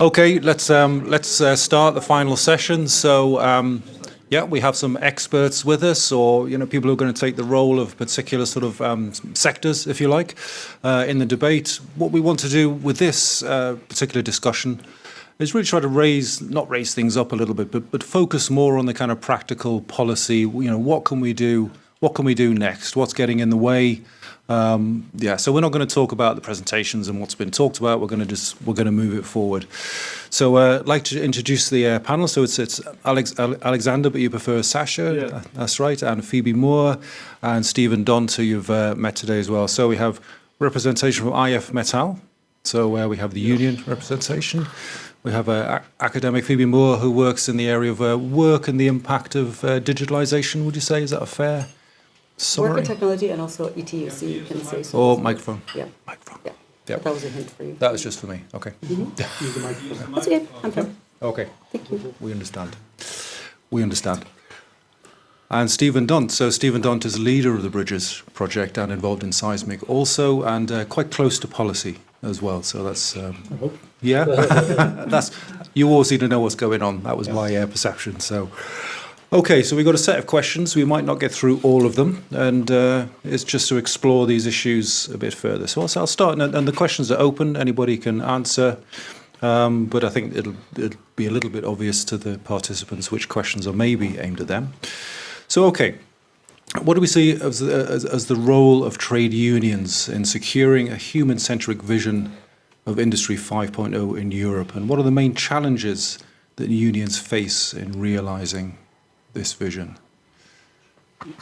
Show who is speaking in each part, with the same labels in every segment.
Speaker 1: Okay, let's start the final session. So, we have some experts with us, or people who are going to take the role of particular sort of sectors, if you like, in the debate. What we want to do with this particular discussion is really try to not raise things up a little bit, but focus more on the kind of practical policy. What can we do? What can we do next? What's getting in the way? So we're not going to talk about the presentations and what's been talked about. We're going to move it forward. So I'd like to introduce the panel. So it's Aleksandar, but you prefer Sasha.
Speaker 2: Yeah.
Speaker 1: That's right, and Phoebe Moore and Stephen Dhondt, who you've met today as well. So we have representation from IF Metal. So we have the union representation. We have academic Phoebe Moore, who works in the area of work and the impact of digitalization. Would you say, is that a fair summary?
Speaker 3: Work and technology, and also ETUC, you can say so.
Speaker 1: Or microphone.
Speaker 3: Yeah.
Speaker 1: Microphone.
Speaker 3: Yeah.
Speaker 1: Yep.
Speaker 3: That was a hint for you.
Speaker 1: That was just for me. Okay.
Speaker 3: Mm-hmm. That's okay. I'm fine.
Speaker 1: Okay.
Speaker 3: Thank you.
Speaker 1: We understand. And Stephen Dhondt. So Stephen Dhondt is leader of the Bridges project and involved in seismic also, and quite close to policy as well. So that's that's you always need to know what's going on. That was my perception. So. Okay, so we've got a set of questions. We might not get through all of them, and it's just to explore these issues a bit further. So I'll start, and the questions are open. Anybody can answer, but I think it'll be a little bit obvious to the participants which questions are maybe aimed at them. So, okay, what do we see as the role of trade unions in securing a human-centric vision of Industry 5.0 in Europe, and what are the main challenges that unions face in realising this vision?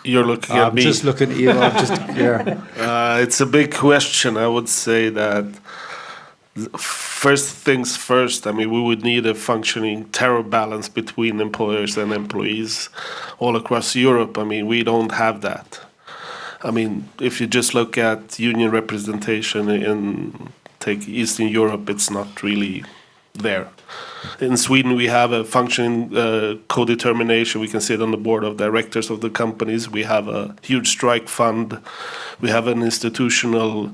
Speaker 2: You're looking at me.
Speaker 1: I'm just looking at you.
Speaker 2: It's a big question. I would say that first things first. I mean, we would need a functioning tariff balance between employers and employees all across Europe. I mean, we don't have that. I mean, if you just look at union representation in, take Eastern Europe, it's not really there. In Sweden, we have a functioning co-determination. We can sit on the board of directors of the companies. We have a huge strike fund. We have an institutional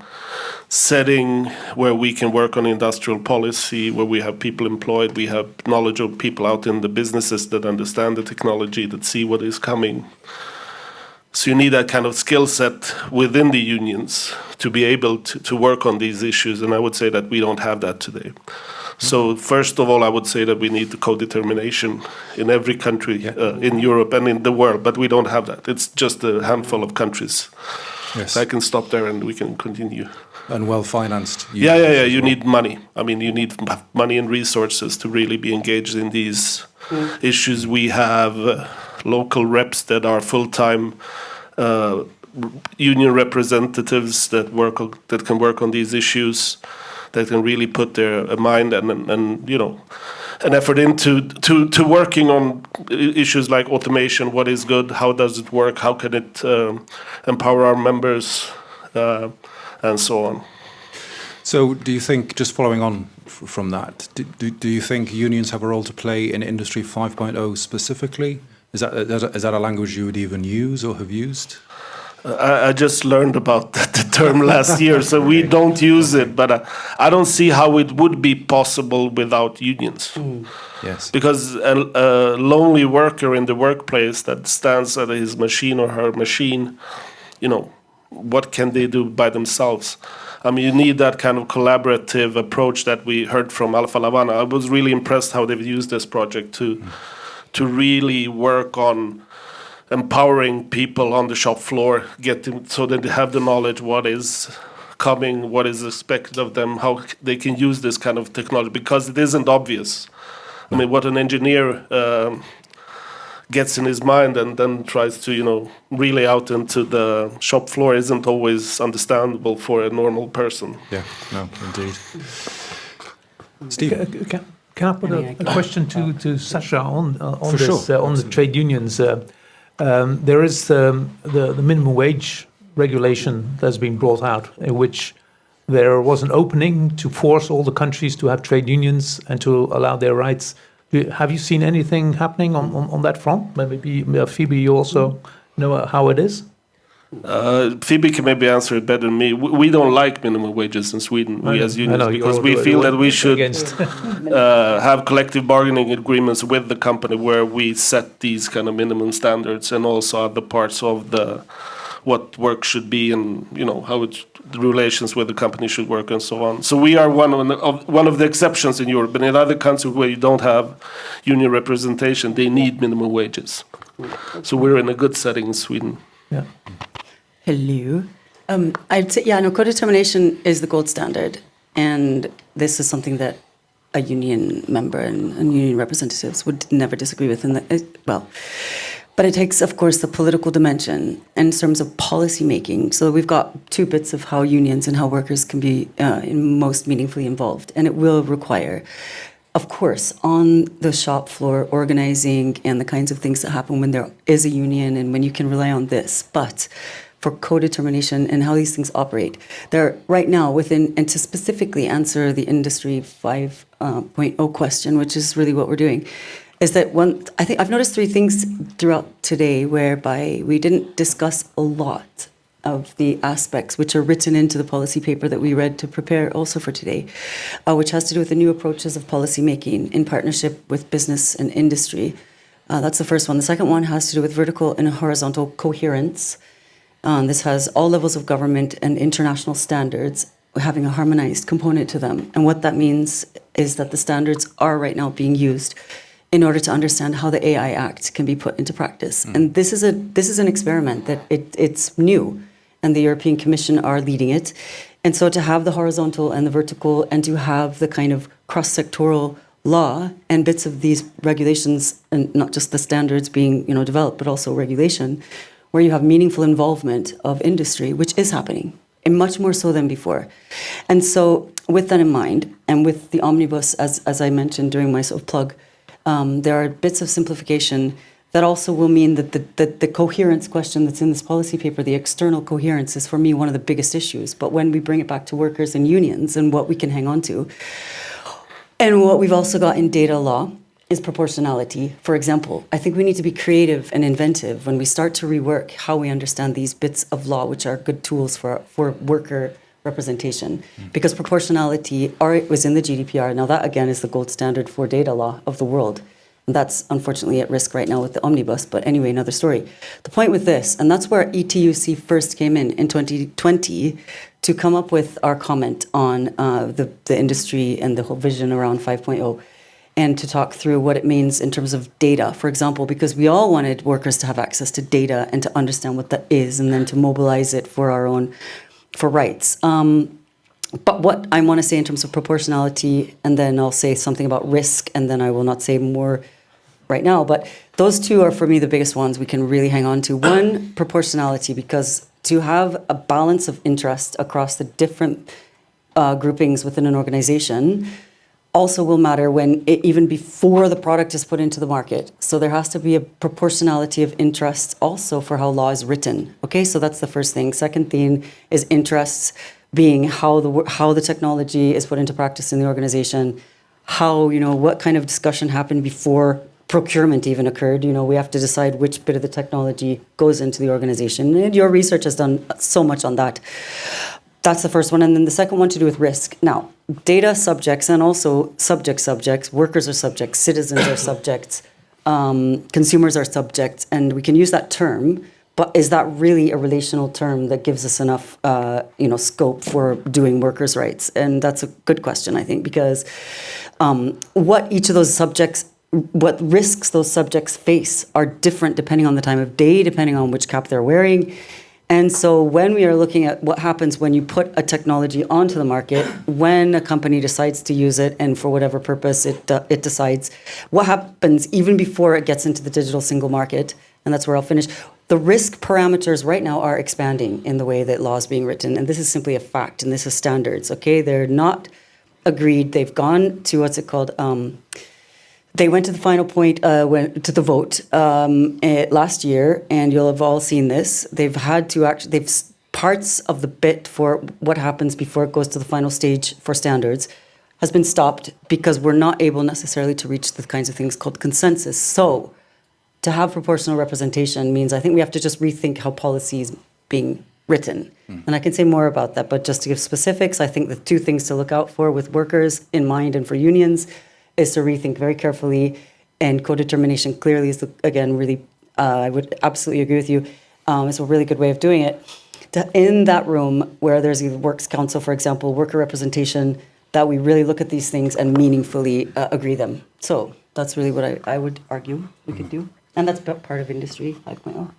Speaker 2: setting where we can work on industrial policy, where we have people employed. We have knowledge of people out in the businesses that understand the technology, that see what is coming. So you need that kind of skill set within the unions to be able to work on these issues. And I would say that we don't have that today. So first of all, I would say that we need the co-determination in every country in Europe and in the world, but we don't have that. It's just a handful of countries.
Speaker 1: Yes.
Speaker 2: So I can stop there and we can continue.
Speaker 1: And well-financed.
Speaker 2: Yeah. You need money. I mean, you need money and resources to really be engaged in these issues. We have local reps that are full-time union representatives that can work on these issues, that can really put their mind and an effort into working on issues like automation. What is good? How does it work? How can it empower our members, and so on.
Speaker 1: So, do you think, just following on from that, do you think unions have a role to play in Industry 5.0 specifically? Is that a language you would even use or have used?
Speaker 2: I just learned about the term last year, so we don't use it. But I don't see how it would be possible without unions.
Speaker 1: Yes.
Speaker 2: Because a lonely worker in the workplace that stands at his machine or her machine, what can they do by themselves? I mean, you need that kind of collaborative approach that we heard from Alfa Laval. I was really impressed how they've used this project to really work on empowering people on the shop floor, so that they have the knowledge what is coming, what is expected of them, how they can use this kind of technology, because it isn't obvious. I mean, what an engineer gets in his mind and then tries to, relay out into the shop floor isn't always understandable for a normal person.
Speaker 1: Yeah, no, indeed. Steve?
Speaker 4: Can I put a question to Sasha on this,
Speaker 1: sure.
Speaker 4: on the trade unions? There is the minimum wage regulation that's been brought out, in which there was an opening to force all the countries to have trade unions and to allow their rights. Have you seen anything happening on that front? Maybe Phoebe, you also know how it is?
Speaker 2: Phoebe can maybe answer it better than me. We don't like minimum wages in Sweden, we as unions, because we feel that we should have collective bargaining agreements with the company where we set these kind of minimum standards and also other parts of the what work should be and how the relations with the company should work and so on. So we are one of the exceptions in Europe. But in other countries where you don't have union representation, they need minimum wages. So we're in a good setting in Sweden.
Speaker 4: Yeah.
Speaker 3: Hello. I'd say, co-determination is the gold standard. And this is something that a union member and union representatives would never disagree with. But it takes, of course, the political dimension in terms of policy making. So we've got two bits of how unions and how workers can be most meaningfully involved. And it will require, of course, on the shop floor, organizing and the kinds of things that happen when there is a union and when you can rely on this. But for co-determination and how these things operate, they're right now and to specifically answer the Industry 5.0 question, which is really what we're doing, is that I think I've noticed three things throughout today whereby we didn't discuss a lot of the aspects which are written into the policy paper that we read to prepare also for today, which has to do with the new approaches of policy making in partnership with business and industry. That's the first one. The second one has to do with vertical and horizontal coherence. This has all levels of government and international standards having a harmonized component to them. And what that means is that the standards are right now being used in order to understand how the AI Act can be put into practice. And this is an experiment that it's new, and the European Commission are leading it. And so to have the horizontal and the vertical and to have the kind of cross-sectoral law and bits of these regulations, and not just the standards being developed, but also regulation, where you have meaningful involvement of industry, which is happening, and much more so than before. And so with that in mind, and with the omnibus, as I mentioned during my sort of plug, there are bits of simplification that also will mean that the coherence question that's in this policy paper, the external coherence, is for me one of the biggest issues. But when we bring it back to workers and unions and what we can hang on to, and what we've also got in data law is proportionality. For example, I think we need to be creative and inventive when we start to rework how we understand these bits of law, which are good tools for worker representation, because proportionality was in the GDPR. Now that again is the gold standard for data law of the world. And that's unfortunately at risk right now with the omnibus, but anyway, another story. The point with this, and that's where ETUC first came in 2020 to come up with our comment on the industry and the whole vision around 5.0, and to talk through what it means in terms of data, for example, because we all wanted workers to have access to data and to understand what that is and then to mobilize it for rights. But what I want to say in terms of proportionality, and then I'll say something about risk, and then I will not say more right now, but those two are for me the biggest ones we can really hang on to. One, proportionality, because to have a balance of interest across the different groupings within an organization also will matter even before the product is put into the market. So there has to be a proportionality of interests also for how law is written. Okay, so that's the first thing. Second thing is interests being how the technology is put into practice in the organization, how, what kind of discussion happened before procurement even occurred. We have to decide which bit of the technology goes into the organization. And your research has done so much on that. That's the first one. And then the second one to do with risk. Now, data subjects and also subjects, workers are subjects, citizens are subjects, consumers are subjects, and we can use that term, but is that really a relational term that gives us enough, scope for doing workers' rights? And that's a good question, I think, because what each of those subjects, what risks those subjects face are different depending on the time of day, depending on which cap they're wearing. And so when we are looking at what happens when you put a technology onto the market, when a company decides to use it and for whatever purpose it decides, what happens even before it gets into the digital single market, and that's where I'll finish. The risk parameters right now are expanding in the way that law is being written, and this is simply a fact, and this is standards, okay? They're not agreed. They've gone to, they went to the final point, to the vote last year, and you'll have all seen this. They've had to parts of the bit for what happens before it goes to the final stage for standards has been stopped because we're not able necessarily to reach the kinds of things called consensus. So to have proportional representation means I think we have to just rethink how policies being written. And I can say more about that, but just to give specifics, I think the two things to look out for with workers in mind and for unions is to rethink very carefully, and co-determination clearly is, again, really, I would absolutely agree with you, it's a really good way of doing it. In that room where there's a works council, for example, worker representation, that we really look at these things and meaningfully agree them. So that's really what I would argue we could do. And that's part of Industry 5.0.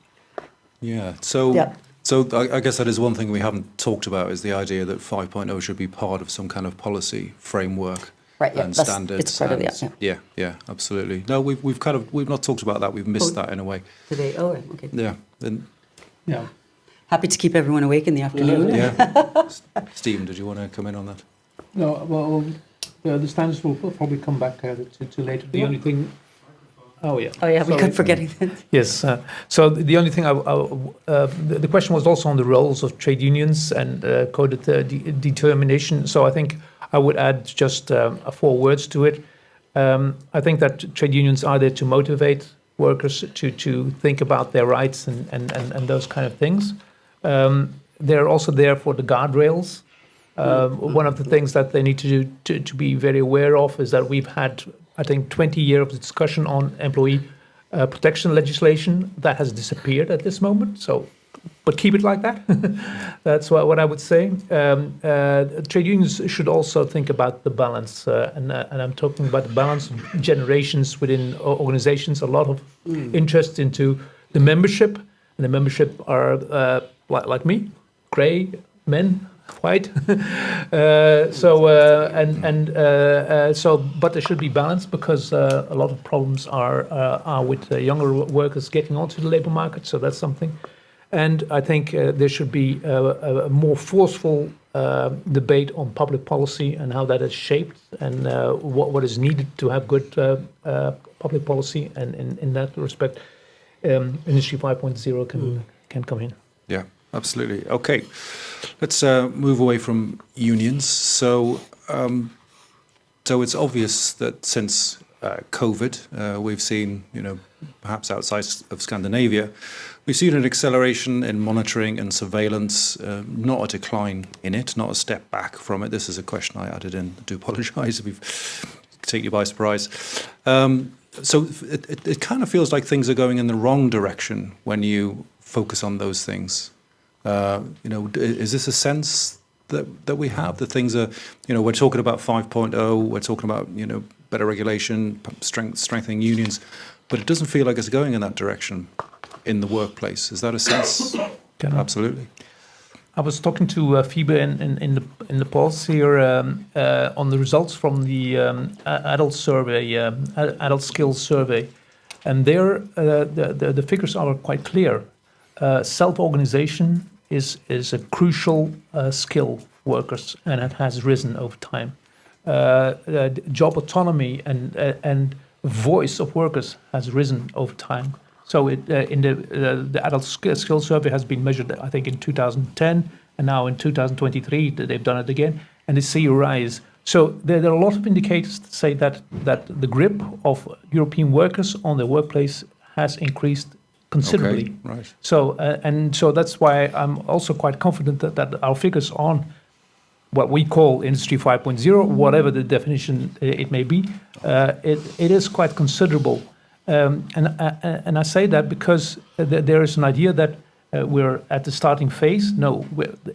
Speaker 1: Yeah. So,
Speaker 3: Yeah.
Speaker 1: so I guess that is one thing we haven't talked about, is the idea that 5.0 should be part of some kind of policy framework.
Speaker 3: Right, yeah,
Speaker 1: and
Speaker 3: that's-
Speaker 1: standards.
Speaker 3: it's part of it, yeah.
Speaker 1: Yeah, absolutely. No, we've not talked about that. We've missed that in a way.
Speaker 3: Today, oh, right, okay.
Speaker 1: Yeah. And,
Speaker 4: Yeah.
Speaker 3: Happy to keep everyone awake in the afternoon.
Speaker 1: yeah. Stephen, did you want to come in on that?
Speaker 4: No, well, the standards will probably come back to later. The only thing. Oh yeah.
Speaker 3: Oh yeah, we
Speaker 4: Sorry.
Speaker 3: kept forgetting that.
Speaker 4: Yes. So the only thing the question was also on the roles of trade unions and co-determination. So I think I would add just 4 words to it. I think that trade unions are there to motivate workers to think about their rights and those kind of things. They're also there for the guardrails. One of the things that they need to do to be very aware of is that we've had, I think, 20 years of discussion on employee protection legislation that has disappeared at this moment. So, but keep it like that. That's what I would say. Trade unions should also think about the balance, and I'm talking about the balance of generations within organizations. A lot of interest into the membership, and the membership are like me, grey men. White, but there should be balance, because a lot of problems are with younger workers getting onto the labor market. So that's something, and I think there should be a more forceful debate on public policy and how that is shaped, and what is needed to have good public policy. And in that respect, Industry 5.0 can come in.
Speaker 1: Yeah, absolutely. Okay, let's move away from unions. So, so it's obvious that since COVID, we've seen, perhaps outside of Scandinavia, we've seen an acceleration in monitoring and surveillance, not a decline in it, not a step back from it. This is a question I added in. I do apologise if we've taken you by surprise. So it kind of feels like things are going in the wrong direction when you focus on those things. Is this a sense that we have, that things are, we're talking about 5.0, we're talking about, better regulation, strengthening unions, but it doesn't feel like it's going in that direction in the workplace. Is that a sense? Absolutely.
Speaker 4: I was talking to Phoebe in the pulse here on the results from the adult survey, adult skills survey, and there the figures are quite clear. Self-organization is a crucial skill for workers, and it has risen over time. Job autonomy and voice of workers has risen over time. So in the adult skills survey has been measured, I think, in 2010, and now in 2023 they've done it again, and they see a rise. So there are a lot of indicators to say that the grip of European workers on their workplace has increased considerably.
Speaker 1: Okay, right.
Speaker 4: So that's why I'm also quite confident that our figures on what we call Industry 5.0, whatever the definition it may be, it is quite considerable. And I say that because there is an idea that we're at the starting phase. No,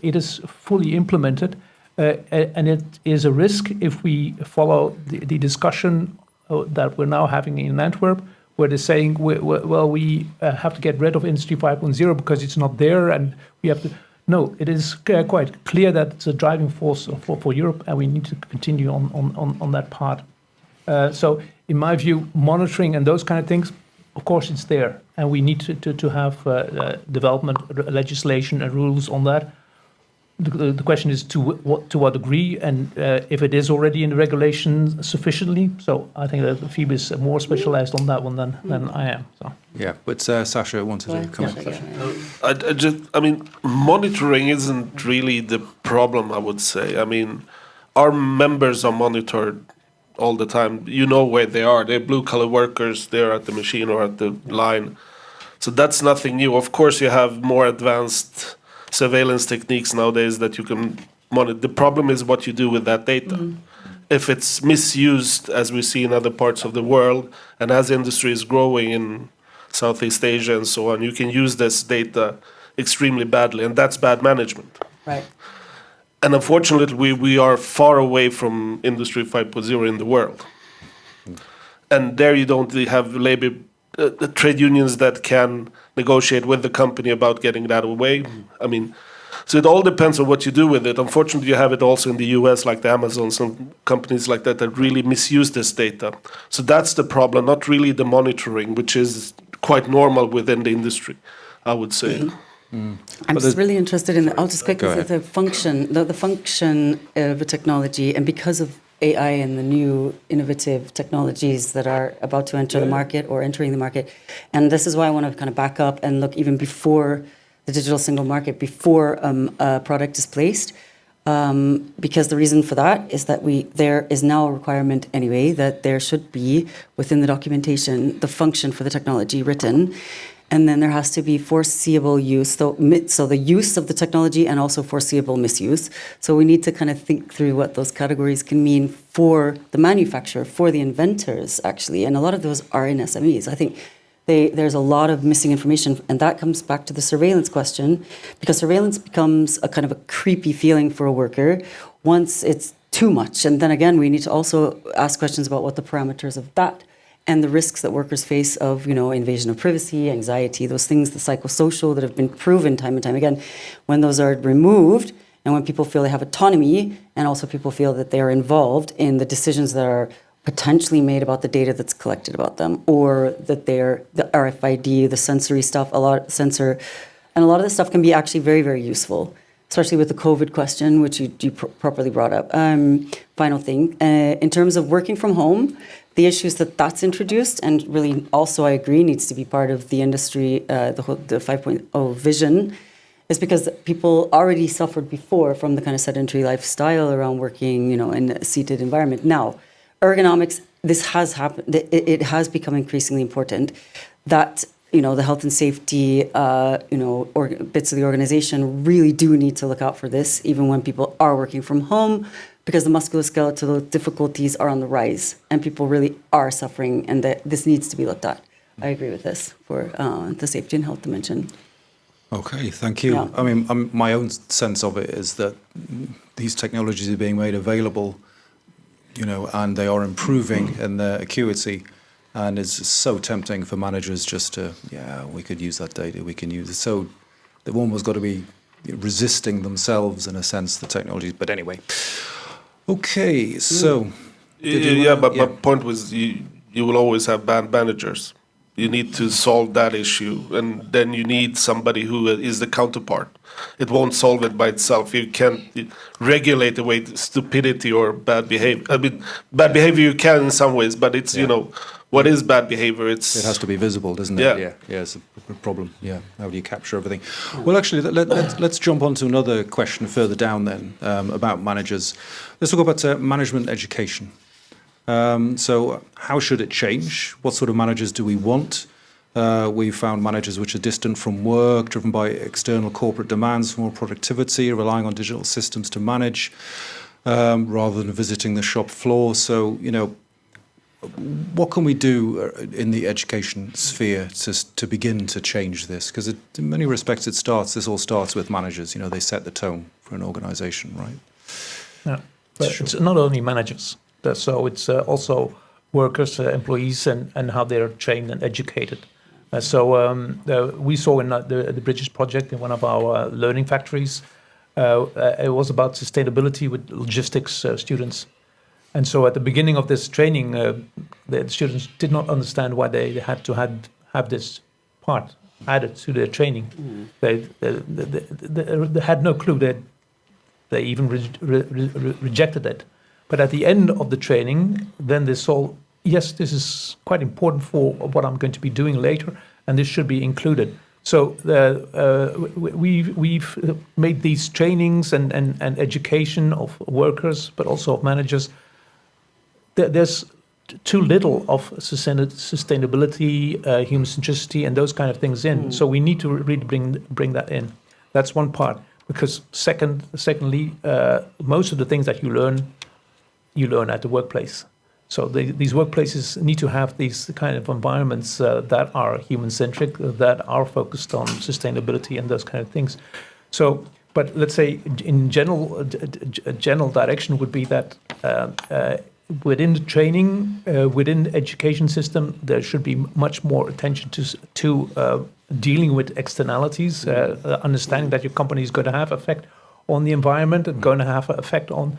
Speaker 4: it is fully implemented, and it is a risk if we follow the discussion that we're now having in Antwerp, where they're saying, we have to get rid of Industry 5.0 because it's not there, and we have to. No, it is quite clear that it's a driving force for Europe, and we need to continue on that part. So, in my view, monitoring and those kind of things, of course, it's there, and we need to have development legislation and rules on that. The question is to what degree, and if it is already in the regulation sufficiently. So I think that Phoebe is more specialized on that one than I am. So.
Speaker 1: Yeah, but Sasha wanted to come in.
Speaker 2: Monitoring isn't really the problem, I would say. Our members are monitored all the time. You know where they are. They're blue-collar workers. They're at the machine or at the line. So that's nothing new. Of course, you have more advanced surveillance techniques nowadays that you can monitor. The problem is what you do with that data. If it's misused, as we see in other parts of the world, and as industry is growing in Southeast Asia and so on, you can use this data extremely badly, and that's bad management.
Speaker 3: Right.
Speaker 2: And unfortunately, we are far away from Industry 5.0 in the world. And there you don't really have labor the trade unions that can negotiate with the company about getting that away. I mean, so it all depends on what you do with it. Unfortunately, you have it also in the US, like the Amazon, some companies like that really misuse this data. So that's the problem, not really the monitoring, which is quite normal within the industry, I would say.
Speaker 3: I'm just really interested in, I'll just quickly say
Speaker 1: ahead.
Speaker 3: the function of the technology, and because of AI and the new innovative technologies that are about to enter the market or entering the market. And this is why I want to kind of back up and look even before the digital single market, before a product is placed. Because the reason for that is that there is now a requirement anyway that there should be within the documentation the function for the technology written. And then there has to be foreseeable use, so the use of the technology and also foreseeable misuse. So we need to kind of think through what those categories can mean for the manufacturer, for the inventors, actually. And a lot of those are in SMEs. I think there's a lot of missing information, and that comes back to the surveillance question, because surveillance becomes a kind of a creepy feeling for a worker once it's too much. And then again, we need to also ask questions about what the parameters of that and the risks that workers face of, invasion of privacy, anxiety, those things, the psychosocial that have been proven time and time again. When those are removed, and when people feel they have autonomy, and also people feel that they are involved in the decisions that are potentially made about the data that's collected about them, or that they're the RFID, the sensory stuff, and a lot of this stuff can be actually very, very useful, especially with the COVID question, which you properly brought up. Final thing, in terms of working from home, the issues that's introduced, and really also I agree needs to be part of the industry, the 5.0 vision, is because people already suffered before from the kind of sedentary lifestyle around working, in a seated environment. Now, ergonomics, this has happened. It has become increasingly important that the health and safety, bits of the organization really do need to look out for this, even when people are working from home, because the musculoskeletal difficulties are on the rise, and people really are suffering, and that this needs to be looked at. I agree with this for the safety and health dimension.
Speaker 1: Okay, thank you.
Speaker 3: Yeah.
Speaker 1: I mean, my own sense of it is that these technologies are being made available, and they are improving in their acuity. And it's so tempting for managers just to, we could use that data, we can use it. So they've almost got to be resisting themselves in a sense, the technologies. But anyway, okay, so.
Speaker 2: My point was you will always have bad managers. You need to solve that issue, and then you need somebody who is the counterpart. It won't solve it by itself. You can't regulate away stupidity or bad behavior. I mean, bad behavior you can in some ways, but it's, what is bad behavior? It
Speaker 1: has to be visible, doesn't it?
Speaker 2: Yeah.
Speaker 1: Yeah, it's a problem. Yeah, how do you capture everything? Well, actually, let's jump on to another question further down then about managers. Let's talk about management education. So how should it change? What sort of managers do we want? We've found managers which are distant from work, driven by external corporate demands for more productivity, relying on digital systems to manage, rather than visiting the shop floor. So, what can we do in the education sphere to begin to change this? Because in many respects, this all starts with managers. They set the tone for an organization, right?
Speaker 4: Yeah, but it's not only managers. So it's also workers, employees, and how they're trained and educated. We saw in the British project in one of our learning factories, it was about sustainability with logistics students. And so at the beginning of this training, the students did not understand why they had to have this part added to their training. They had no clue. They even rejected it. But at the end of the training, then they saw, yes, this is quite important for what I'm going to be doing later, and this should be included. So we've made these trainings and education of workers, but also of managers. There's too little of sustainability, human centricity, and those kind of things in. So we need to really bring that in. That's one part. Because secondly, most of the things that you learn at the workplace. So these workplaces need to have these kind of environments that are human-centric, that are focused on sustainability and those kind of things. So, but let's say in general, a general direction would be that within the training, within the education system, there should be much more attention to dealing with externalities, understanding that your company is going to have effect on the environment and going to have an effect on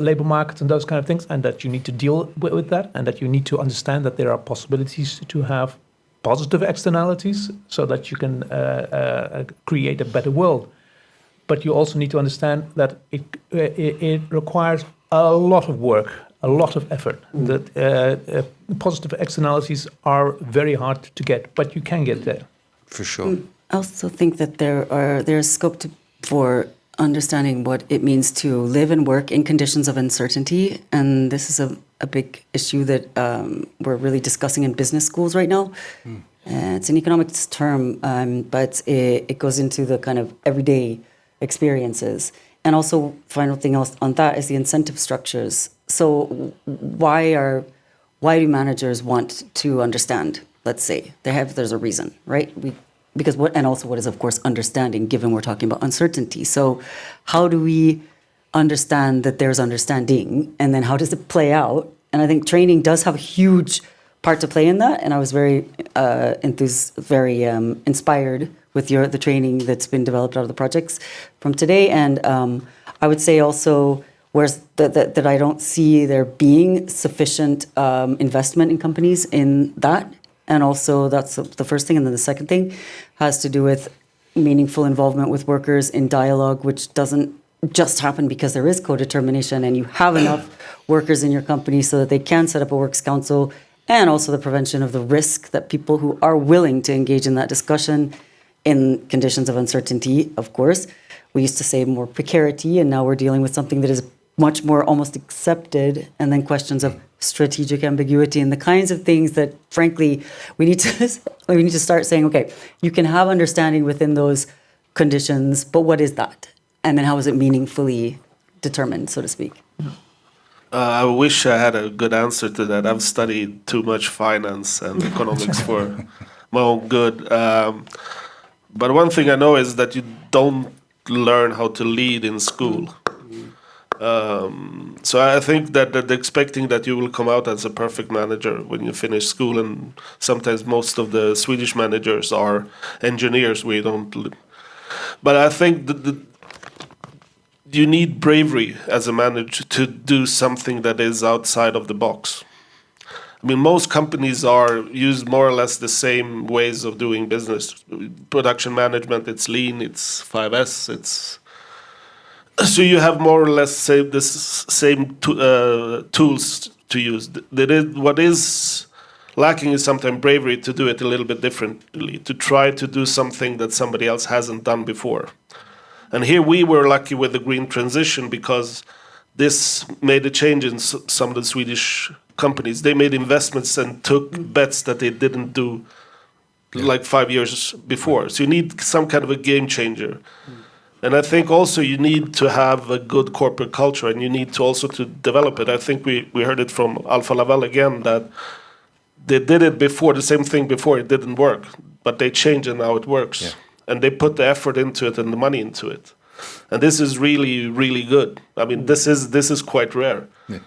Speaker 4: labor markets and those kind of things, and that you need to deal with that, and that you need to understand that there are possibilities to have positive externalities so that you can create a better world. But you also need to understand that it requires a lot of work, a lot of effort. That positive externalities are very hard to get, but you can get there.
Speaker 1: For sure.
Speaker 3: I also think that there's scope for understanding what it means to live and work in conditions of uncertainty. And this is a big issue that we're really discussing in business schools right now. It's an economics term, but it goes into the kind of everyday experiences. And also, final thing else on that is the incentive structures. So why do managers want to understand? Let's say there's a reason, right? What is of course understanding, given we're talking about uncertainty. So how do we understand that there's understanding, and then how does it play out? And I think training does have a huge part to play in that. And I was very inspired with the training that's been developed out of the projects from today. And I would say also that I don't see there being sufficient investment in companies in that. And also that's the first thing. And then the second thing has to do with meaningful involvement with workers in dialogue, which doesn't just happen because there is co-determination and you have enough workers in your company so that they can set up a works council, and also the prevention of the risk that people who are willing to engage in that discussion in conditions of uncertainty, of course. We used to say more precarity, and now we're dealing with something that is much more almost accepted, and then questions of strategic ambiguity and the kinds of things that, frankly, we need to start saying, okay, you can have understanding within those conditions, but what is that? And then how is it meaningfully determined, so to speak?
Speaker 2: I wish I had a good answer to that. I've studied too much finance and economics for my own good. But one thing I know is that you don't learn how to lead in school. So I think that expecting that you will come out as a perfect manager when you finish school, and sometimes most of the Swedish managers are engineers. But I think that you need bravery as a manager to do something that is outside of the box. I mean, most companies use more or less the same ways of doing business. Production management, it's lean, it's 5S, so you have more or less the same tools to use. What is lacking is sometimes bravery to do it a little bit differently, to try to do something that somebody else hasn't done before. And here we were lucky with the green transition, because this made a change in some of the Swedish companies. They made investments and took bets that they didn't do like 5 years before. So you need some kind of a game changer. And I think also you need to have a good corporate culture, and you need to also to develop it. I think we heard it from Alfa Laval again, that they did it before, the same thing before, it didn't work. But they changed and now it works. Yeah. And they put the effort into it and the money into it. And this is really, really good. I mean, this is quite rare. Yeah.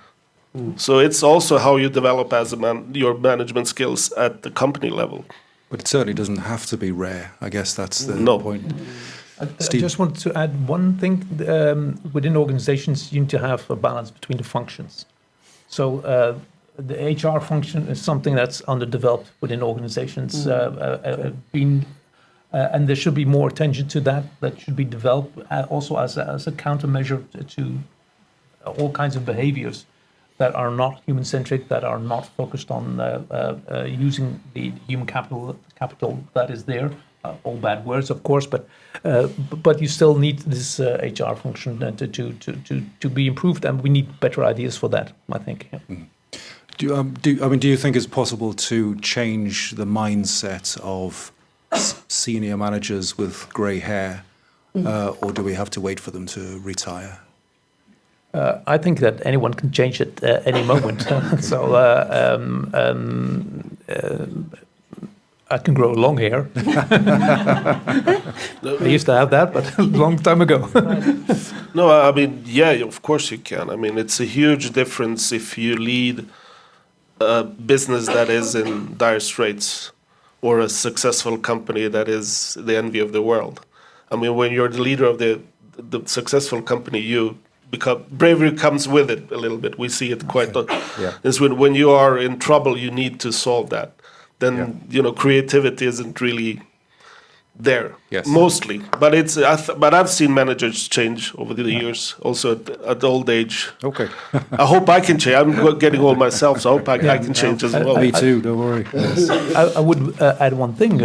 Speaker 2: So it's also how you develop as your management skills at the company level.
Speaker 1: But it certainly doesn't have to be rare. I guess that's the point.
Speaker 4: I just wanted to add one thing. Within organizations, you need to have a balance between the functions. So the HR function is something that's underdeveloped within organizations. And there should be more attention to that. That should be developed also as a countermeasure to all kinds of behaviors that are not human-centric, that are not focused on using the human capital that is there. All bad words, of course, but you still need this HR function to be improved, and we need better ideas for that, I think. Yeah.
Speaker 1: Do you think it's possible to change the mindset of senior managers with grey hair or do we have to wait for them to retire?
Speaker 4: I think that anyone can change it any moment. So I can grow long hair. I used to have that, but a long time ago.
Speaker 2: No, I mean, yeah, of course you can. I mean, it's a huge difference if you lead a business that is in dire straits or a successful company that is the envy of the world. I mean, when you're the leader of the successful company, you become bravery comes with it a little bit. We see it quite.
Speaker 1: Yeah.
Speaker 2: It's when you are in trouble, you need to solve that. Then creativity isn't really there.
Speaker 1: Yes.
Speaker 2: Mostly, but it's. But I've seen managers change over the years, also at old age.
Speaker 1: Okay.
Speaker 2: I hope I can change. I'm getting old myself, so I hope I can change as well.
Speaker 1: Me too, don't worry. Yes.
Speaker 4: I would add one thing.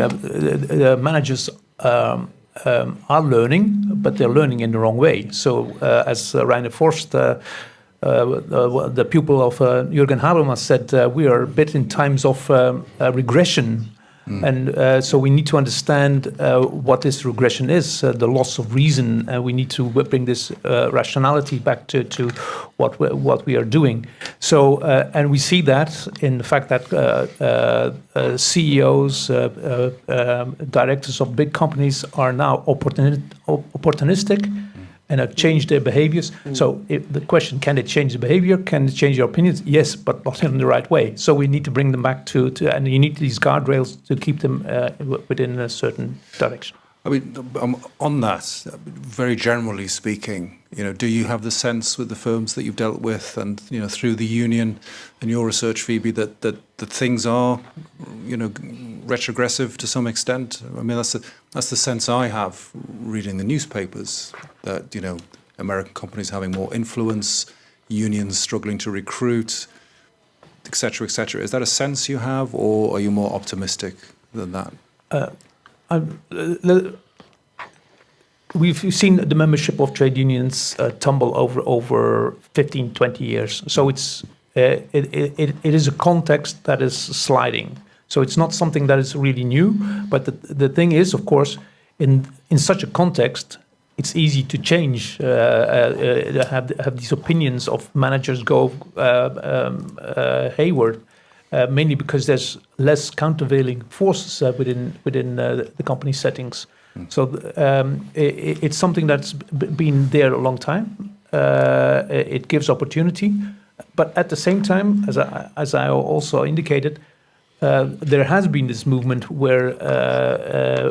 Speaker 4: Managers are learning, but they're learning in the wrong way. So, as Rainer Forst, the pupil of Jürgen Habermas said, we are a bit in times of regression. And so we need to understand what this regression is, the loss of reason. We need to bring this rationality back to what we are doing. So, and we see that in the fact that CEOs, directors of big companies are now opportunistic and have changed their behaviors. So the question, can they change the behavior? Can they change their opinions? Yes, but not in the right way. So we need to bring them back to and you need these guardrails to keep them within a certain direction.
Speaker 1: I mean, on that, very generally speaking, do you have the sense with the firms that you've dealt with and, through the union and your research, Phoebe, that things are, retrogressive to some extent? I mean, that's the sense I have reading the newspapers, that, American companies having more influence, unions struggling to recruit, et cetera, et cetera. Is that a sense you have, or are you more optimistic than that?
Speaker 4: We've seen the membership of trade unions tumble over 15, 20 years. So it is a context that is sliding. So it's not something that is really new. But the thing is, of course, in such a context, it's easy to change, have these opinions of managers go hayward. Mainly because there's less countervailing forces within the company settings. So it's something that's been there a long time. It gives opportunity, but at the same time, as I also indicated, there has been this movement where,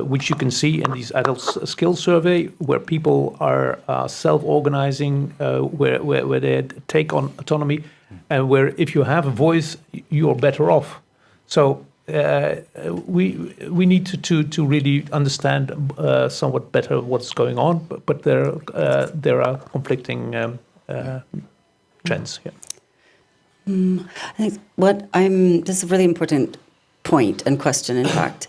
Speaker 4: which you can see in these adult skills survey, where people are self-organizing, where they take on autonomy. And where if you have a voice, you're better off. So we need to really understand somewhat better what's going on. But there are conflicting trends. Yeah.
Speaker 3: I think this is a really important point and question, in fact,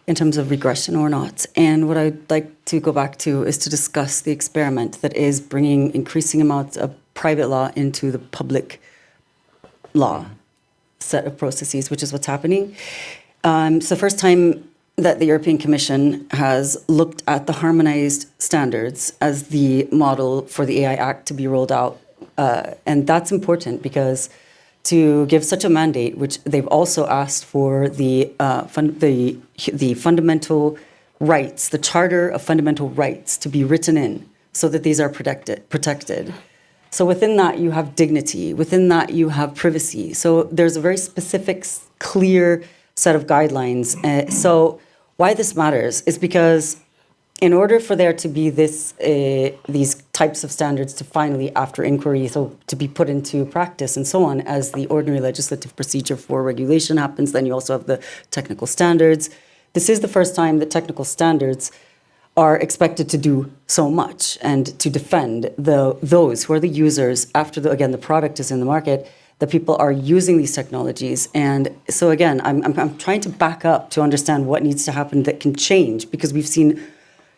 Speaker 3: in terms of regression or not. And what I'd like to go back to is to discuss the experiment that is bringing increasing amounts of private law into the public law set of processes, which is what's happening. It's the first time that the European Commission has looked at the harmonized standards as the model for the AI Act to be rolled out. And that's important because to give such a mandate, which they've also asked for the fundamental rights, the Charter of Fundamental Rights to be written in so that these are protected. So within that, you have dignity. Within that, you have privacy. So there's a very specific, clear set of guidelines. So why this matters is because in order for there to be these types of standards to finally, after inquiry, so to be put into practice and so on, as the ordinary legislative procedure for regulation happens, then you also have the technical standards. This is the first time that technical standards are expected to do so much and to defend those who are the users after, the product is in the market, that people are using these technologies. And so again, I'm trying to back up to understand what needs to happen that can change, because we've seen,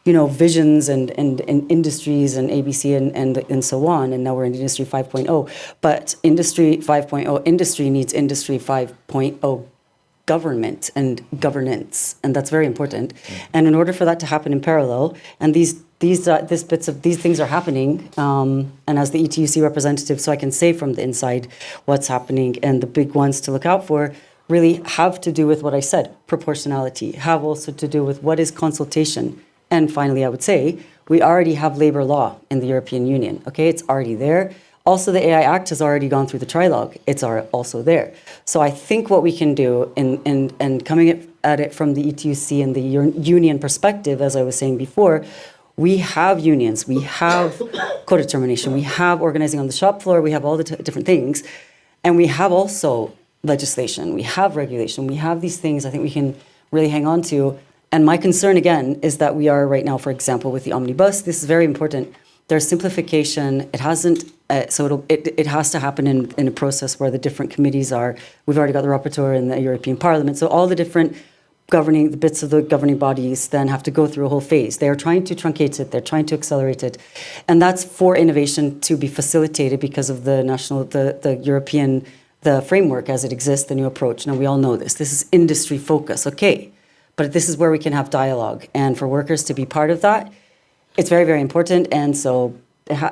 Speaker 3: visions and industries and ABC and so on, and now we're in Industry 5.0. But Industry 5.0, industry needs Industry 5.0 government and governance, and that's very important. And in order for that to happen in parallel, and these these things are happening, and as the ETUC representative, so I can say from the inside what's happening, and the big ones to look out for really have to do with what I said, proportionality, have also to do with what is consultation. And finally, I would say, we already have labor law in the European Union, okay? It's already there. Also, the AI Act has already gone through the trilogue. It's also there. So I think what we can do in coming at it from the ETUC and the union perspective, as I was saying before, we have unions, we have co-determination, we have organizing on the shop floor, we have all the different things, and we have also legislation, we have regulation, we have these things I think we can really hang on to. And my concern, again, is that we are right now, for example, with the omnibus, this is very important. There's simplification. It hasn't, it has to happen in a process where the different committees are. We've already got the rapporteur in the European Parliament. So all the different the bits of the governing bodies then have to go through a whole phase. They are trying to truncate it. They're trying to accelerate it. And that's for innovation to be facilitated because of the European, the framework as it exists, the new approach. Now, we all know this. This is industry focus, okay. But this is where we can have dialogue. And for workers to be part of that, it's very, very important. And so I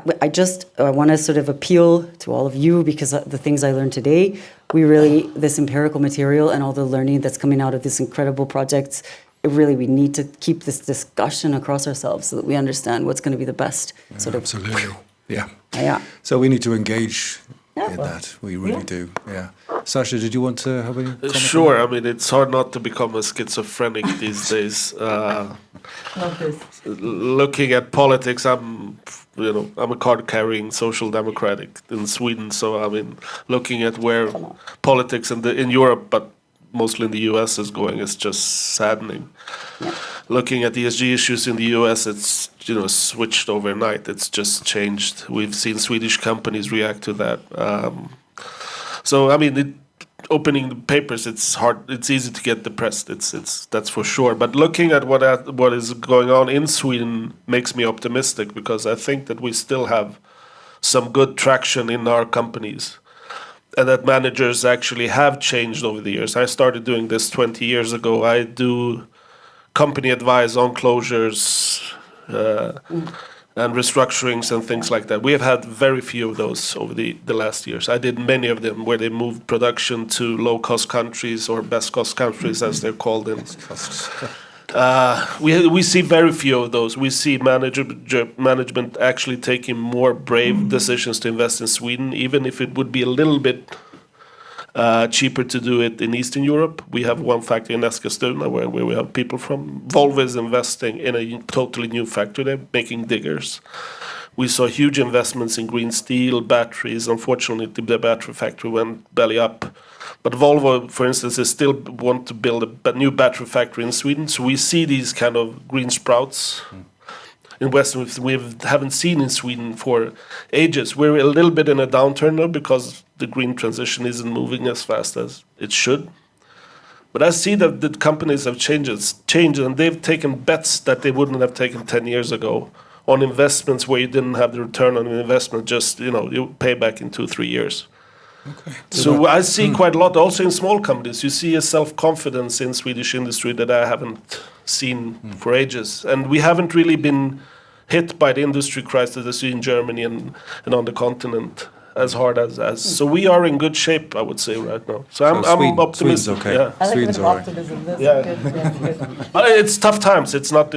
Speaker 3: want to sort of appeal to all of you, because the things I learned today, this empirical material and all the learning that's coming out of this incredible projects, we need to keep this discussion across ourselves so that we understand what's going to be the best sort of.
Speaker 1: Absolutely. Yeah.
Speaker 3: Yeah.
Speaker 1: So we need to engage in that. We really do. Yeah. Sasha, did you want to have any comment?
Speaker 2: Sure. I mean, it's hard not to become a schizophrenic these days. Looking at politics, I'm a card-carrying social democratic in Sweden. So I mean, looking at where politics in Europe, but mostly in the US, is going is just saddening. Yeah. Looking at ESG issues in the US, it's switched overnight. It's just changed. We've seen Swedish companies react to that. So I mean, opening the papers, it's hard. It's easy to get depressed. That's for sure. But looking at what is going on in Sweden makes me optimistic, because I think that we still have some good traction in our companies, and that managers actually have changed over the years. I started doing this 20 years ago. I do company advice on closures and restructurings and things like that. We have had very few of those over the last years. I did many of them where they moved production to low-cost countries, or best-cost countries as they're called in. We see very few of those. We see management actually taking more brave decisions to invest in Sweden, even if it would be a little bit cheaper to do it in Eastern Europe. We have one factory in Eskilstuna where we have people from. Volvo is investing in a totally new factory. They're making diggers. We saw huge investments in green steel, batteries. Unfortunately, the battery factory went belly up. But Volvo, for instance, is still want to build a new battery factory in Sweden. So we see these kind of green sprouts in Western we haven't seen in Sweden for ages. We're a little bit in a downturn now because the green transition isn't moving as fast as it should. But I see that the companies have changed, and they've taken bets that they wouldn't have taken 10 years ago on investments where you didn't have the return on investment, just, you pay back in 2-3 years. Okay. So I see quite a lot also in small companies. You see a self-confidence in Swedish industry that I haven't seen for ages. And we haven't really been hit by the industry crisis as in Germany and on the continent as hard as. So we are in good shape, I would say, right now. So I'm optimistic.
Speaker 1: Sweden's okay.
Speaker 2: Yeah.
Speaker 3: I like
Speaker 1: Sweden's
Speaker 3: the
Speaker 1: all right.
Speaker 3: optimism. That's
Speaker 2: Yeah.
Speaker 3: good.
Speaker 2: It's tough times. It's not,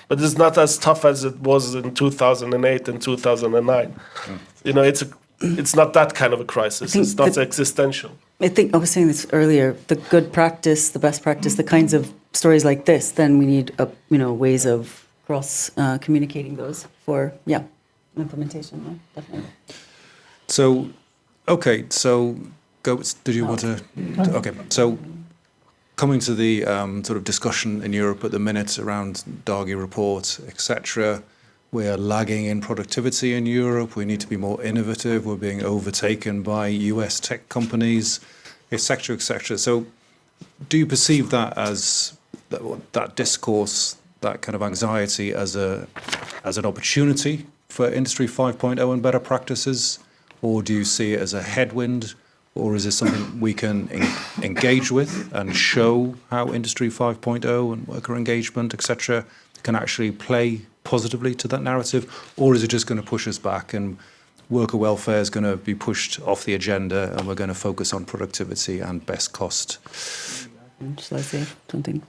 Speaker 2: but it's not as tough as it was in 2008 and 2009. It's not that kind of a crisis. It's not existential.
Speaker 3: I think I was saying this earlier. The good practice, the best practice, the kinds of stories like this. Then we need, ways of cross communicating those for implementation. Yeah, definitely.
Speaker 1: So, okay. So, did you want to? Okay. So, coming to the sort of discussion in Europe at the minute around Draghi reports, etc. We are lagging in productivity in Europe. We need to be more innovative. We're being overtaken by US tech companies, etc., etc. So, do you perceive that as that discourse, that kind of anxiety, as an opportunity for Industry 5.0 and better practices, or do you see it as a headwind, or is this something we can engage with and show how Industry 5.0 and worker engagement, etc., can actually play positively to that narrative, or is it just going to push us back and worker welfare is going to be pushed off the agenda and we're going to focus on productivity and best cost?
Speaker 3: Shall I say something?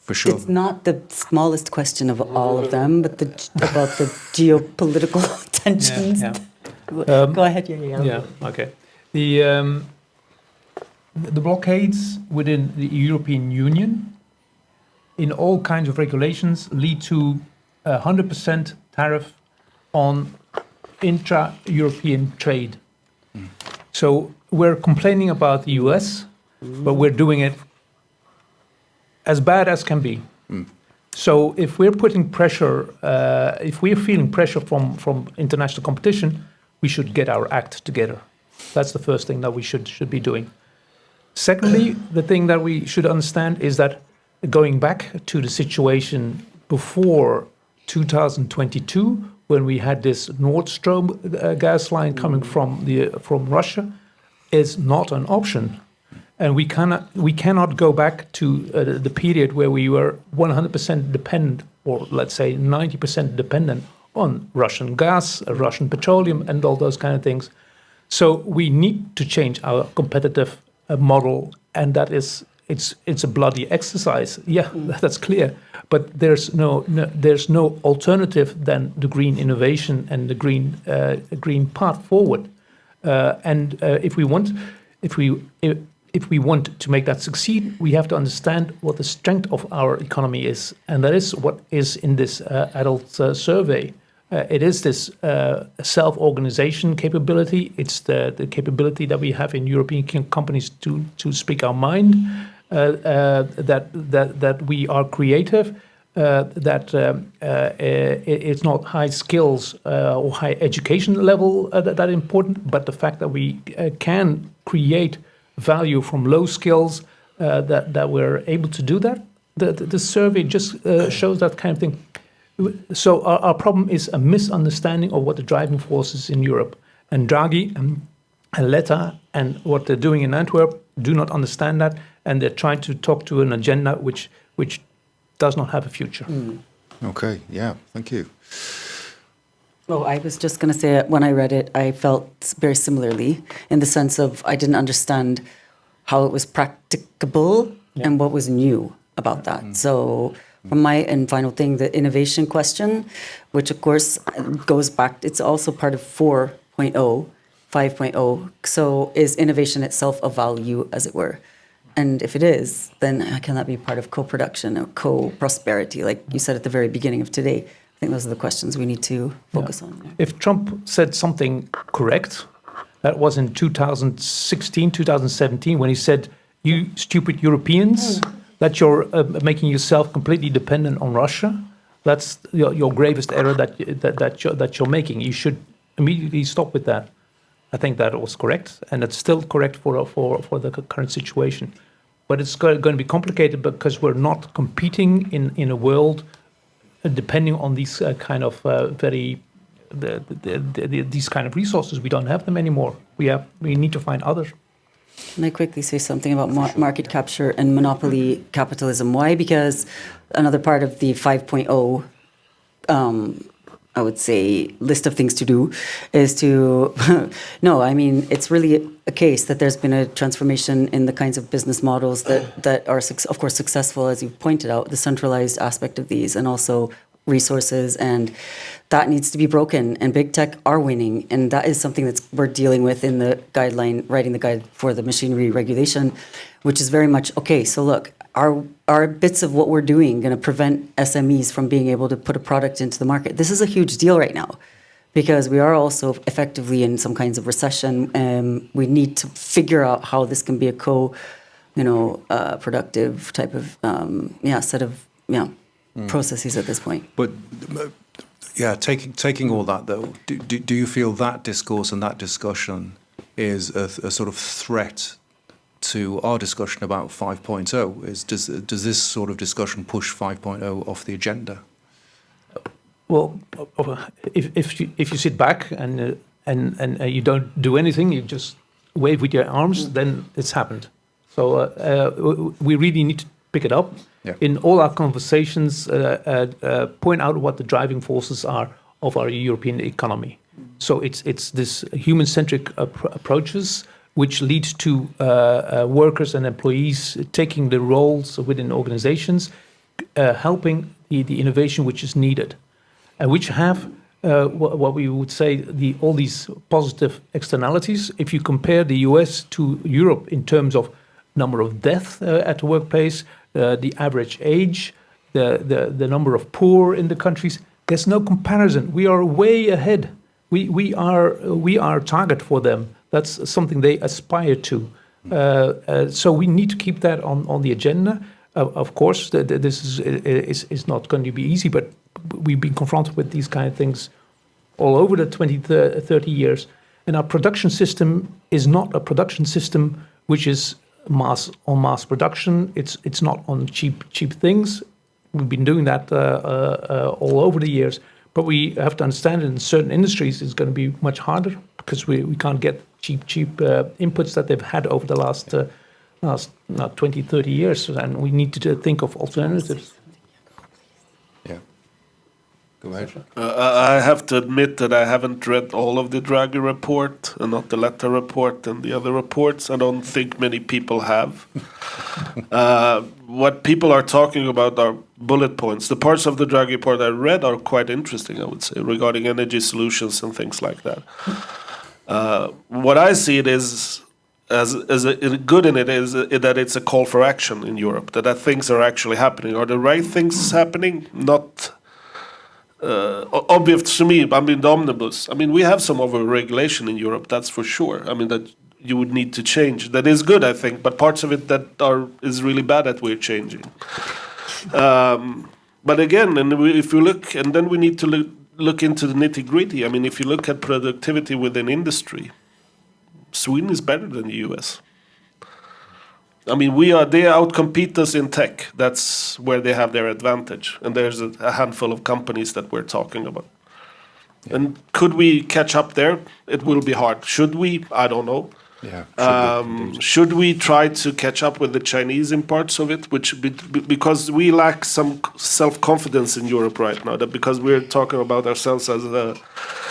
Speaker 1: For sure.
Speaker 3: It's not the smallest question of all of them, but about the geopolitical tensions. Go ahead.
Speaker 4: Yeah. Okay. The blockades within the European Union, in all kinds of regulations, lead to 100% tariff on intra-European trade. So we're complaining about the US, but we're doing it as bad as can be. So if we're putting pressure, if we're feeling pressure from international competition, we should get our act together. That's the first thing that we should be doing. Secondly, the thing that we should understand is that going back to the situation before 2022, when we had this Nord Stream gas line coming from Russia, is not an option. And we cannot go back to the period where we were 100% dependent, or let's say 90% dependent on Russian gas, Russian petroleum, and all those kind of things. So we need to change our competitive model, and that is it's a bloody exercise. Yeah, that's clear. But there's no alternative than the green innovation and the green path forward. And if we want to make that succeed, we have to understand what the strength of our economy is, and that is what is in this adult survey. It is this self-organization capability. It's the capability that we have in European companies to speak our mind, that we are creative, that it's not high skills or high education level that important, but the fact that we can create value from low skills, that we're able to do that. The survey just shows that kind of thing. So our problem is a misunderstanding of what the driving force is in Europe. And Draghi and Letta and what they're doing in Antwerp do not understand that, and they're trying to talk to an agenda which does not have a future.
Speaker 1: Okay, yeah, thank you.
Speaker 3: Oh, I was just going to say, when I read it, I felt very similarly, in the sense of I didn't understand how it was practicable and what was new about that. So from my and final thing, the innovation question, which of course goes back, it's also part of 4.0, 5.0. So is innovation itself a value, as it were? And if it is, then can that be part of co-production or co-prosperity, like you said at the very beginning of today? I think those are the questions we need to focus on.
Speaker 4: If Trump said something correct, that was in 2016, 2017, when he said, "You stupid Europeans, that you're making yourself completely dependent on Russia. That's your gravest error that you're making. You should immediately stop with that." I think that was correct, and it's still correct for the current situation. But it's going to be complicated because we're not competing in a world depending on these kind of these kind of resources. We don't have them anymore. We need to find others.
Speaker 3: Can I quickly say something about market capture and monopoly capitalism? Why? Because another part of the 5.0, I would say, list of things to do is to, no, I mean, it's really a case that there's been a transformation in the kinds of business models that are, of course, successful, as you've pointed out, the centralized aspect of these, and also resources, and that needs to be broken, and big tech are winning, and that is something that we're dealing with in the guideline, writing the guide for the machinery regulation, which is very much, okay, so look, are bits of what we're doing going to prevent SMEs from being able to put a product into the market? This is a huge deal right now, because we are also effectively in some kinds of recession, and we need to figure out how this can be a productive type of set of processes at this point.
Speaker 1: But taking all that though, do you feel that discourse and that discussion is a sort of threat to our discussion about 5.0? Does this sort of discussion push 5.0 off the agenda?
Speaker 4: Well, if you sit back and you don't do anything, you just wave with your arms, then it's happened. So we really need to pick it up.
Speaker 1: Yeah.
Speaker 4: In all our conversations, point out what the driving forces are of our European economy. So it's this human-centric approaches which lead to workers and employees taking the roles within organizations, helping the innovation which is needed, and which have what we would say all these positive externalities. If you compare the US to Europe in terms of number of deaths at the workplace, the average age, the number of poor in the countries, there's no comparison. We are way ahead. We are a target for them. That's something they aspire to. So we need to keep that on the agenda. Of course, this is not going to be easy, but we've been confronted with these kind of things all over the 20, 30 years. And our production system is not a production system which is mass production. It's not on cheap things. We've been doing that all over the years. But we have to understand in certain industries it's going to be much harder because we can't get cheap inputs that they've had over the last 20, 30 years. And we need to think of alternatives.
Speaker 1: Yeah. Go ahead.
Speaker 2: I have to admit that I haven't read all of the Draghi report and not the Letta report and the other reports. I don't think many people have. What people are talking about are bullet points. The parts of the Draghi report I read are quite interesting, I would say, regarding energy solutions and things like that. What I see it is as good in it is that it's a call for action in Europe, that things are actually happening. Are the right things happening? Not obvious to me. I mean, the omnibus. I mean, we have some over-regulation in Europe, that's for sure. I mean, that you would need to change. That is good, I think, but parts of it that is really bad that we're changing. But again, if you look, and then we need to look into the nitty-gritty. I mean, if you look at productivity within industry, Sweden is better than the US. I mean, they outcompete us in tech. That's where they have their advantage. And there's a handful of companies that we're talking about. Yeah. And could we catch up there? It will be hard. Should we? I don't know.
Speaker 1: Yeah.
Speaker 2: Should we try to catch up with the Chinese in parts of it? Because we lack some self-confidence in Europe right now. That because we're talking about ourselves as a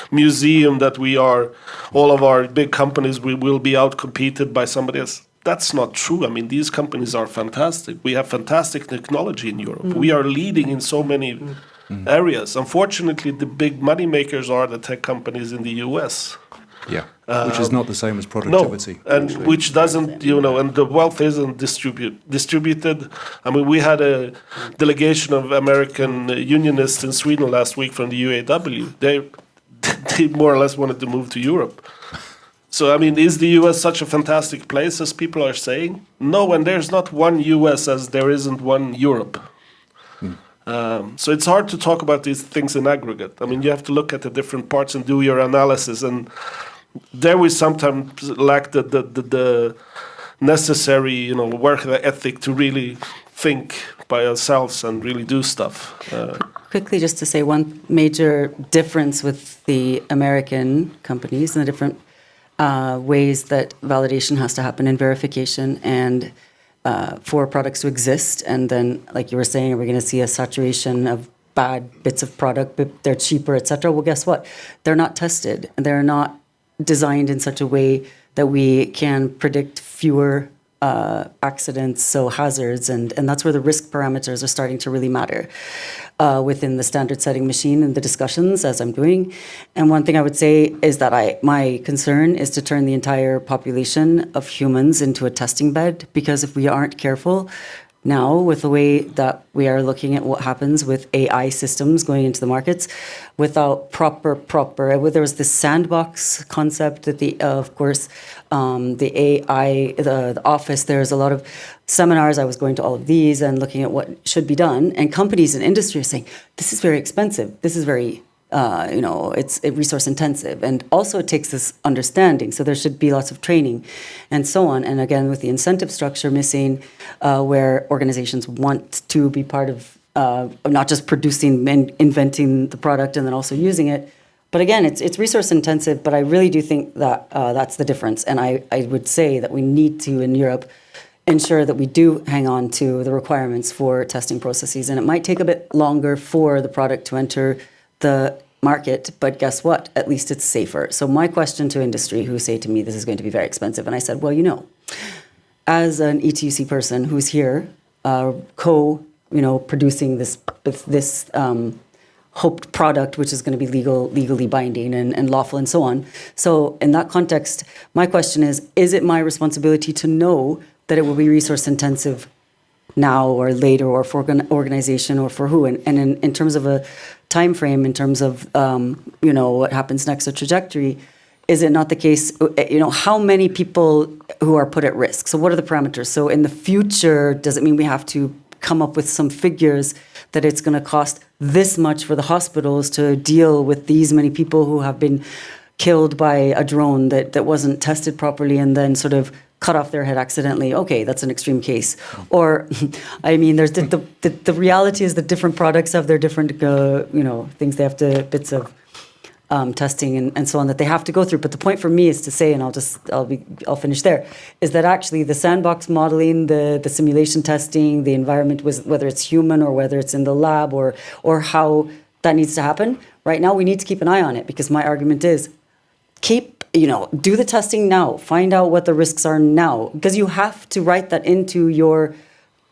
Speaker 2: museum, that we are, all of our big companies, we will be outcompeted by somebody else. That's not true. I mean, these companies are fantastic. We have fantastic technology in Europe. We are leading in so many areas. Unfortunately, the big money makers are the tech companies in the US.
Speaker 1: Yeah, which is not the same as productivity.
Speaker 2: No, and actually. Which doesn't, and the wealth isn't distributed. I mean, we had a delegation of American unionists in Sweden last week from the UAW. They more or less wanted to move to Europe. So, I mean, is the US such a fantastic place as people are saying? No, and there's not one US as there isn't one Europe. So it's hard to talk about these things in aggregate. I mean, you have to look at the different parts and do your analysis. And there we sometimes lack the necessary, work ethic to really think by ourselves and really do stuff.
Speaker 3: Quickly, just to say one major difference with the American companies and the different ways that validation has to happen in verification and for products to exist. And then, like you were saying, we're going to see a saturation of bad bits of product, but they're cheaper, etc. Well, guess what? They're not tested. They're not designed in such a way that we can predict fewer accidents, so hazards, and that's where the risk parameters are starting to really matter within the standard setting machine and the discussions as I'm doing. And one thing I would say is that my concern is to turn the entire population of humans into a testing bed, because if we aren't careful now with the way that we are looking at what happens with AI systems going into the markets without proper, there was this sandbox concept that of course, the AI, the office, there's a lot of seminars. I was going to all of these and looking at what should be done. And companies and industry are saying, this is very expensive. This is very, it's resource intensive. And also it takes this understanding. So there should be lots of training and so on. And again, with the incentive structure missing, where organizations want to be part of not just producing and inventing the product and then also using it. But again, it's resource intensive, but I really do think that that's the difference. And I would say that we need to, in Europe, ensure that we do hang on to the requirements for testing processes. And it might take a bit longer for the product to enter the market, but guess what? At least it's safer. So my question to industry who say to me, this is going to be very expensive. And I said, well, as an ETUC person who's here, producing this hoped product, which is going to be legally binding and lawful and so on. So in that context, my question is it my responsibility to know that it will be resource intensive now or later, or for an organization or for who? And in terms of a time frame, in terms of, what happens next, a trajectory, is it not the case, how many people who are put at risk? So what are the parameters? So in the future, does it mean we have to come up with some figures that it's going to cost this much for the hospitals to deal with these many people who have been killed by a drone that wasn't tested properly and then sort of cut off their head accidentally? Okay, that's an extreme case. Or, there's the reality is that different products have their different, things they have to, bits of testing and so on that they have to go through. But the point for me is to say, and I'll finish there, is that actually the sandbox modeling, the simulation testing, the environment, whether it's human or whether it's in the lab or how that needs to happen, right now we need to keep an eye on it, because my argument is do the testing now, find out what the risks are now, because you have to write that into your,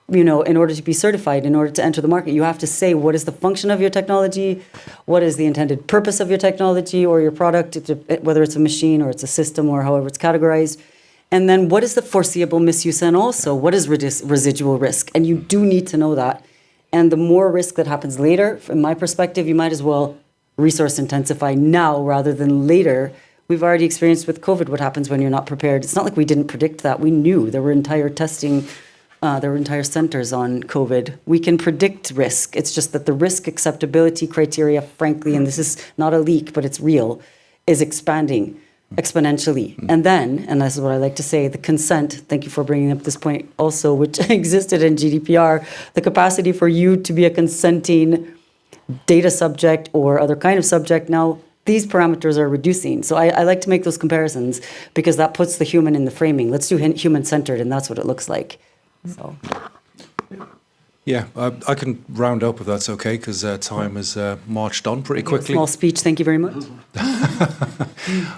Speaker 3: in order to be certified, in order to enter the market, you have to say what is the function of your technology, what is the intended purpose of your technology or your product, whether it's a machine or it's a system or however it's categorized. And then what is the foreseeable misuse, and also what is residual risk? And you do need to know that. And the more risk that happens later, from my perspective, you might as well resource intensify now rather than later. We've already experienced with COVID what happens when you're not prepared. It's not like we didn't predict that. We knew there were entire testing, there were entire centers on COVID. We can predict risk. It's just that the risk acceptability criteria, frankly, and this is not a leak, but it's real, is expanding exponentially. And then, and this is what I like to say, the consent, thank you for bringing up this point also, which existed in GDPR, the capacity for you to be a consenting data subject or other kind of subject. Now, these parameters are reducing. So I like to make those comparisons because that puts the human in the framing. Let's do human-centered, and that's what it looks like. So.
Speaker 1: Yeah, I can round up if that's okay, because time has marched on pretty quickly.
Speaker 3: Small speech, thank you very much.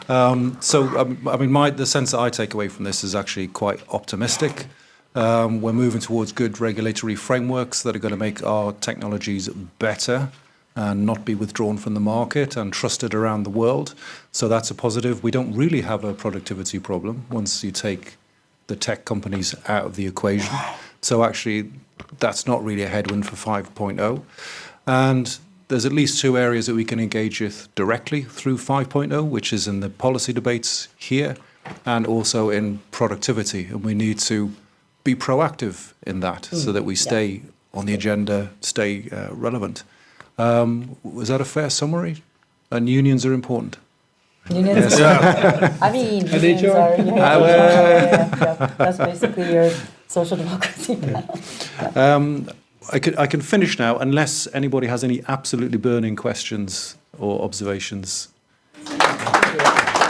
Speaker 1: The sense that I take away from this is actually quite optimistic. We're moving towards good regulatory frameworks that are going to make our technologies better and not be withdrawn from the market and trusted around the world. So that's a positive. We don't really have a productivity problem once you take the tech companies out of the equation. So actually, that's not really a headwind for 5.0. And there's at least two areas that we can engage with directly through 5.0, which is in the policy debates here and also in productivity. And we need to be proactive in that so that we stay on the agenda, stay relevant. Was that a fair summary? And unions are important.
Speaker 3: Unions,
Speaker 1: yes.
Speaker 3: I mean, unions are, that's basically your social democracy.
Speaker 1: I can finish now unless anybody has any absolutely burning questions or observations.
Speaker 3: Thank you.